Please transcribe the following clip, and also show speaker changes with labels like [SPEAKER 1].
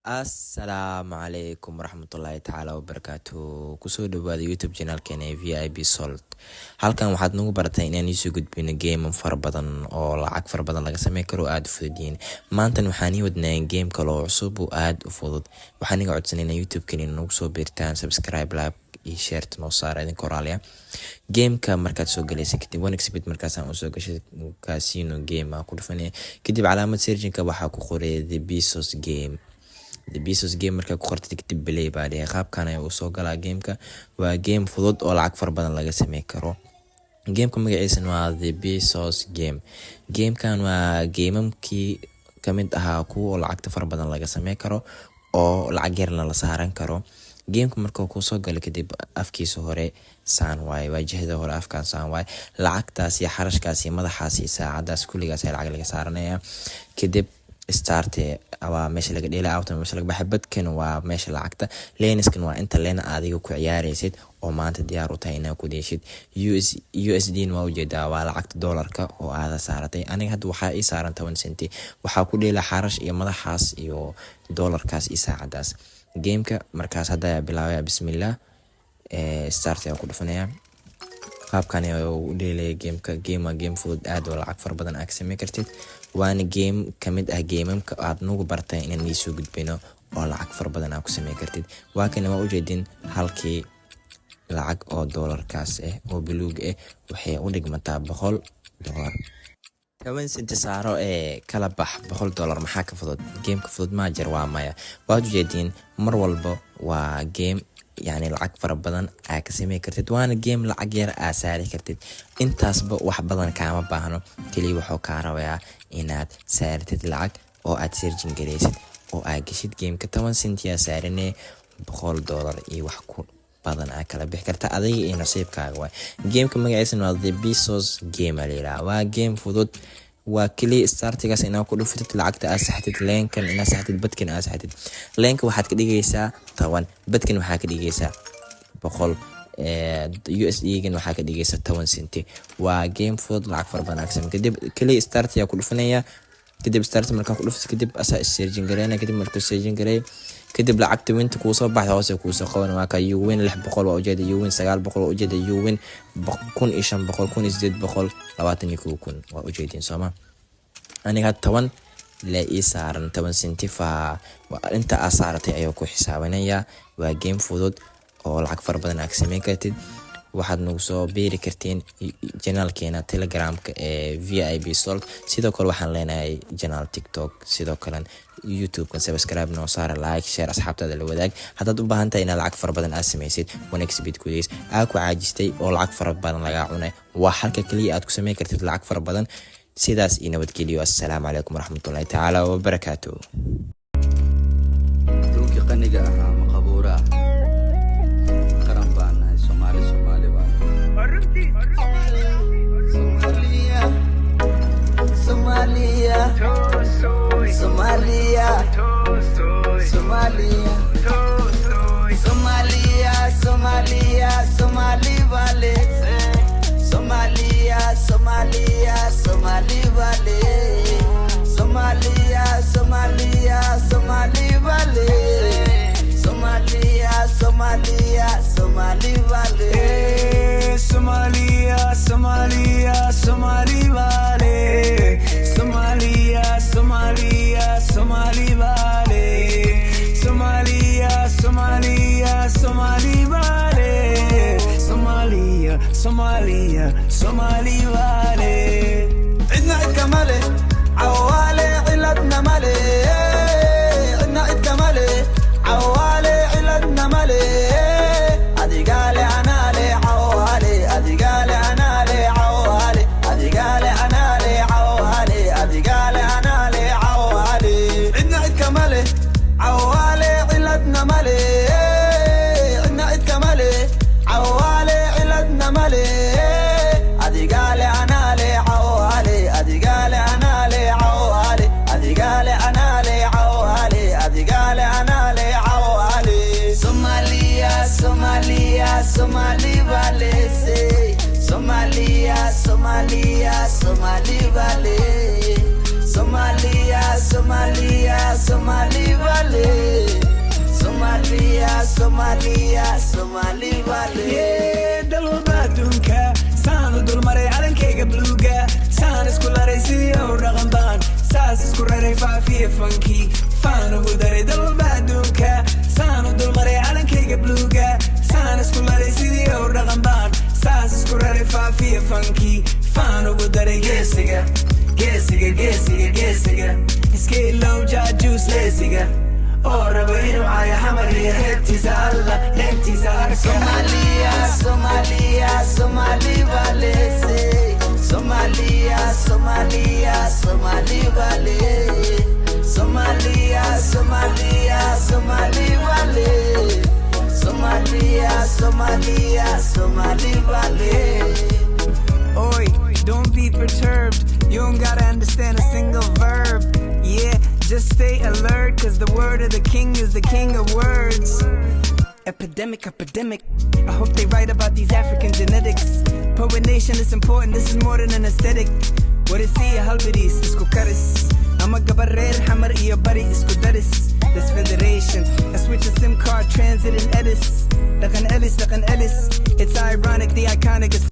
[SPEAKER 1] Assalamu alaikum warahmatullahi taala wabarakatuh. Kusoo dhawaada YouTube channelkeena VIP Salt. Halkan waxaad nagu baratay inaan isoo gudbino game fara badan oo lacag fara badan laga sameyn karo aad u fududin. Maanta waxaan wadnaa game kale oo cusub oo aad u fudud. Waxaan iga codsanaynaa YouTube keena nagu soo biirtaan, subscribe, like iyo share noo saar idin koraaliya. Game-ka markaad soo galaysa kadib OneXBet markaas aan soo gashay casino game ku dhufanay kadib calaamad searching-ka waxa ku qoray The Bezos Game. The Bezos Game marka ku qortay kadib play baa dhigay qaabkan ay u soo galaa game-ka. Waa game fudud oo lacag far badan laga sameyn karo. Game-ka magaciisa waa The Bezos Game. Game-kan waa game-kii kamid ah kuwa lacag far badan laga sameyn karo oo lacag yar la saaran karo. Game-ka marka ku soo galay kadib afkiisa hore saan waay wajahada hore afkaan saan waay lacagtaas iyo xarashkaas iyo madaxaas iyo saacadaas kulligaas ay lacag laga saaranaya kadib start waa meesha laga dheelay out meesha laga baxay badkan waa meesha lacagta leeniskan waa inta leen adiga ku ciyaaraysid oo maanta diyaar u tahay inaad ku deeshid USD waa ujeedaa waa lacagta dollarka oo aad saaratay aniga hadda waxa ii saaran 10 senti waxa ku dheelay xarash iyo madaxaas iyo dollarkaas iyo saacadaas game-ka markaas hadda bilaabaya bismillah start ayaa ku dhufanaya qaabkan oo u dheelay game-ka game fudud aad oo lacag far badan aad sameyn kartid waana game kamid ah game-ka aad nagu bartay inaan isoo gudbino oo lacag far badan aad ku sameyn kartid waa kana ma u jeedin halkii lacag oo dollarkaas oo buluug waxay u dhigmataa $100 kawan senti saaro kala bax $100 maxaa ka fudud game-ka fudud ma jar waa maya waad u jeedin mar walba waa game يعني lacag fara badan aad ka sameyn kartid waana game lacag yar aad saari kartid intaasba wax badan kaama baahno kaliya wuxuu ka rabayaa inaad saartid lacag oo aad searching gareysid oo aad gashid game-ka 10 senti aad saaranay $100 iyo wax ku badan aad kala bixi kartaa adiga iyo nasiibkaaga waay game-ka magaciisa waa The Bezos Game waa game fudud waa kaliya startigaas inaad ku dhufatid lacagta aad saxtid leenkan inaad saxtid badkan aad saxtid leenka waxaad ka dhigaysaa 10 badkan waxaa ka dhigaysaa 100 USD-gan waxaa ka dhigaysaa 10 senti waa game fudud lacag far badan aad kadib kaliya start ayaa ku dhufanaya kadib start markaa ku dhufatid kadib asaa searching gareena kadib markuu searching gareey kadib lacagta winta ku soo baxda hoose ku soo qaban waa ka you win 600 waa ujeeda you win 900 waa ujeeda you win 1500 1800 waa ujeedin Soomaa aniga 10 la ii saaran 10 senti fa inta aad saaratay ayuu ku xisaabanaya waa game fudud oo lacag far badan aad sameyn kartid waxaad nagu soo beeri kartiin channelkeena Telegram-ka VIP Salt sidoo kale waxaan leenahay channel TikTok sidoo kale YouTube-ka subscribe noo saar like share asxaabtaada la wadaag haddaad u baahan tahay inaad lacag far badan aad sameysid OneXBet kuleys aad ku caajistay oo lacag far badan laga cunay waa halka kaliya aad ku sameyn kartid lacag far badan sidaas iyo nabadgelyo assalaamu calaykum warahmatullahi taala wabarakatuh
[SPEAKER 2] dhulkii qaniga ahaa maqabuura qaran baan nahay Soomaali baan Somalia Somali vale عندنا الكمالة عوالي علتنا مالي عندنا الكمالة عوالي علتنا مالي أدي قالي أنا لي عوالي أدي قالي أنا لي عوالي أدي قالي أنا لي عوالي أدي قالي أنا لي عوالي عندنا الكمالة عوالي علتنا مالي عندنا الكمالة عوالي علتنا مالي Somali vale Somalia Somali vale Somali vale
[SPEAKER 3] Somalia, Somali Valley.
[SPEAKER 4] Yeah, dalwalba adduunka saan u dulmaray calankayga buluuga saan isku laray sidii u dhaqan baan saas isku raray faafiya fankii faan ugu daray dalwalba adduunka saan u dulmaray calankayga buluuga saan isku laray sidii u dhaqan baan saas isku raray faafiya fankii faan ugu daray geesiga geesiga geesiga geesiga iska ilow jaajuus leesiga oo rabo inuu caayo xamar iyo heebtiisa alla heebtiisa arka
[SPEAKER 3] Somalia, Somalia, Somali Valley. Somalia, Somalia, Somali Valley. Somalia, Somalia, Somali Valley. Somalia, Somalia, Somali Valley.
[SPEAKER 4] Oi, don't be perturbed. You don't gotta understand a single verb. Yeah, just stay alert, cause the word of the king is the king of words. Epidemic, epidemic. I hope they write about these African genetics. Poet nation is important, this is more than an aesthetic. What is he? Halbidis, isku karis. I'm a gabarer, hammer, iyo bari, isku daris. This federation, I switch a SIM card, transit and Edis. Lakan Ellis, it's ironic, the iconic is